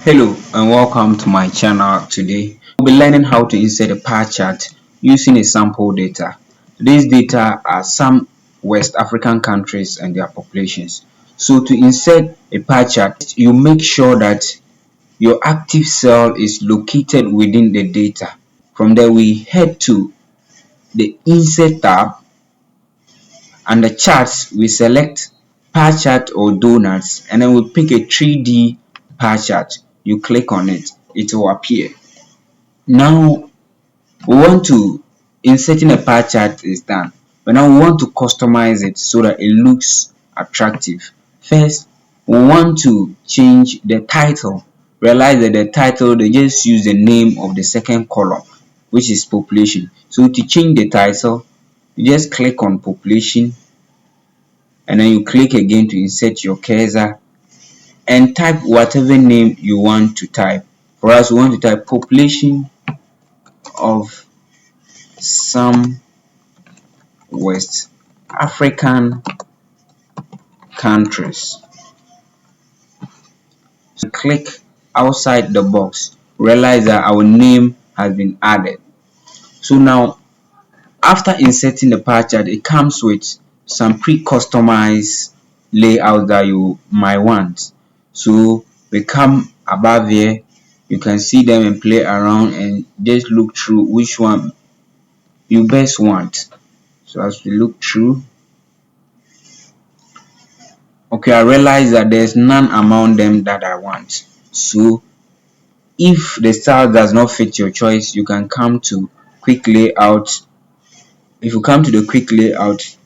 Hello and welcome to my channel. Today we'll be learning how to insert a pie chart using a sample data. These data are some West African countries and their populations. So to insert a pie chart, you make sure that your active cell is located within the data. From there we head to the insert tab. Under charts we select pie chart or donuts and then we pick a 3D pie chart. You click on it, it will appear. Now we want to inserting a pie chart is done, but now we want to customize it so that it looks attractive. First we want to change the title. Realize that the title, they just use the name of the second column, which is population. So to change the title, you just click on population and then you click again to insert your cursor and type whatever name you want to type. For us, we want to type population of some West African countries. So click outside the box. Realize that our name has been added. So now after inserting the pie chart, it comes with some pre-customized layout that you might want. So we come above here, you can see them and play around and just look through which one you best want. So as we look through, okay, I realize that there's none among them that I want. So if the style does not fit your choice, you can come to quick layout. If you come to the quick layout,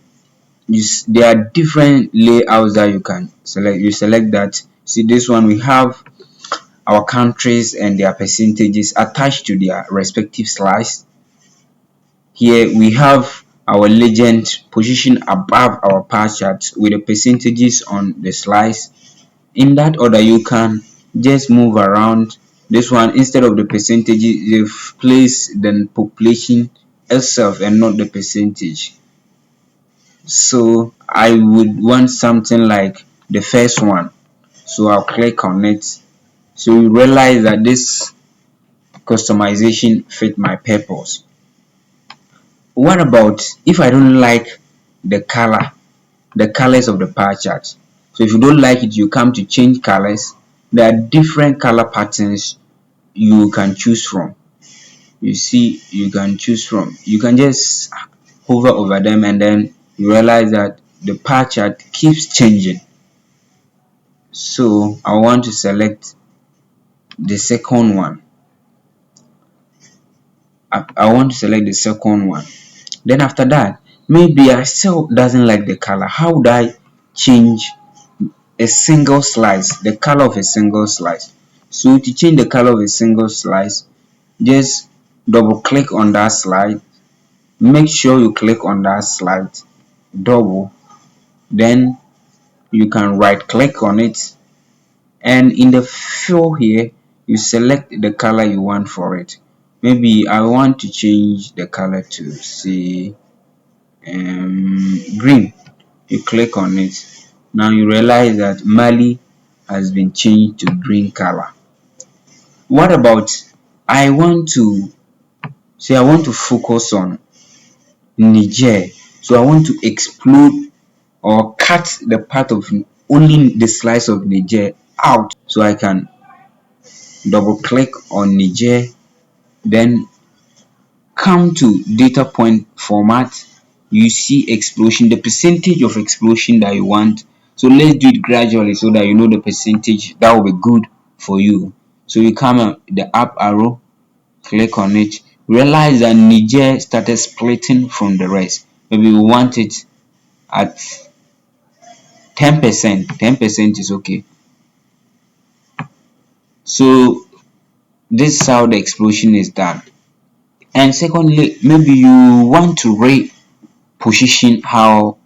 there are different layouts that you can select. You select that. See this one, we have our countries and their percentages attached to their respective slides. Here we have our legend positioned above our pie chart with the percentages on the slides. In that order, you can just move around. This one, instead of the percentages, they've placed the population itself and not the percentage. So I would want something like the first one, so I'll click on it. So you realize that this customization fit my purpose. What about if I don't like the colors of the pie chart? So if you don't like it, you come to change colors. There are different color patterns you can choose from. You see, you can choose from. You can just hover over them and then you realize that the pie chart keeps changing. So I want to select the second one. I want to select the second one. Then after that, maybe I still doesn't like the color. How would I change a single slice, the color of a single slice? So to change the color of a single slice, just double click on that slide. Make sure you click on that slide, double, then you can right click on it, and in the fill here you select the color you want for it. Maybe I want to change the color to say green. You click on it. Now you realize that Mali has been changed to green color. What about I want to focus on Niger, so I want to exclude or cut the part of only the slice of Niger out. So I can double click on Niger, then come to data point format. You see explosion, the percentage of explosion that you want. So let's do it gradually so that you know the percentage that will be good for you. So you come up the up arrow, click on it, realize that Niger started splitting from the rest. Maybe we want it at 10%. 10% is okay. So this is how the explosion is done. And secondly, maybe you want to reposition how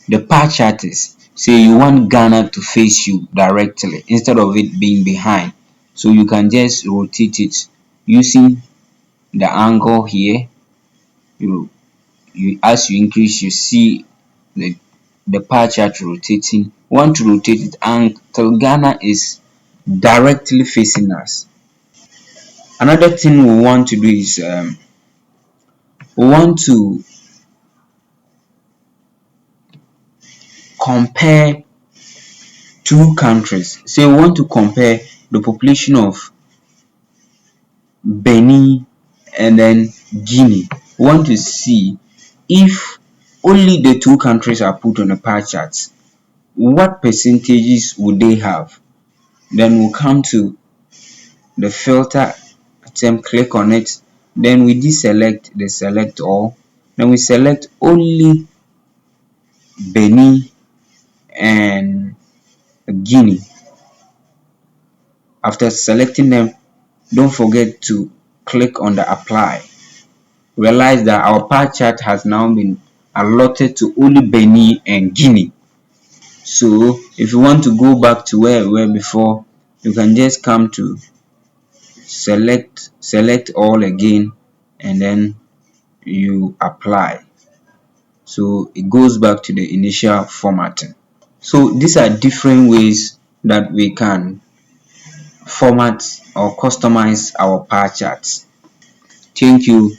the pie chart is. Say you want Ghana to face you directly instead of it being behind. So you can just rotate it using the angle here. You as you increase, you see the pie chart rotating. Want to rotate it until Ghana is directly facing us. Another thing we want to do is we want to compare two countries. Say we want to compare the population of Benin and then Guinea. We want to see if only the two countries are put on a pie chart, what percentages would they have? Then we'll come to the filter item, click on it, then we deselect the select all, then we select only Benin and Guinea. After selecting them, don't forget to click on the apply. Realize that our pie chart has now been allotted to only Benin and Guinea. So if you want to go back to where we were before, you can just come to select all again, and then you apply. So it goes back to the initial formatting. So these are different ways that we can format or customize our pie charts. Thank you,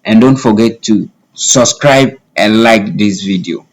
and don't forget to subscribe and like this video.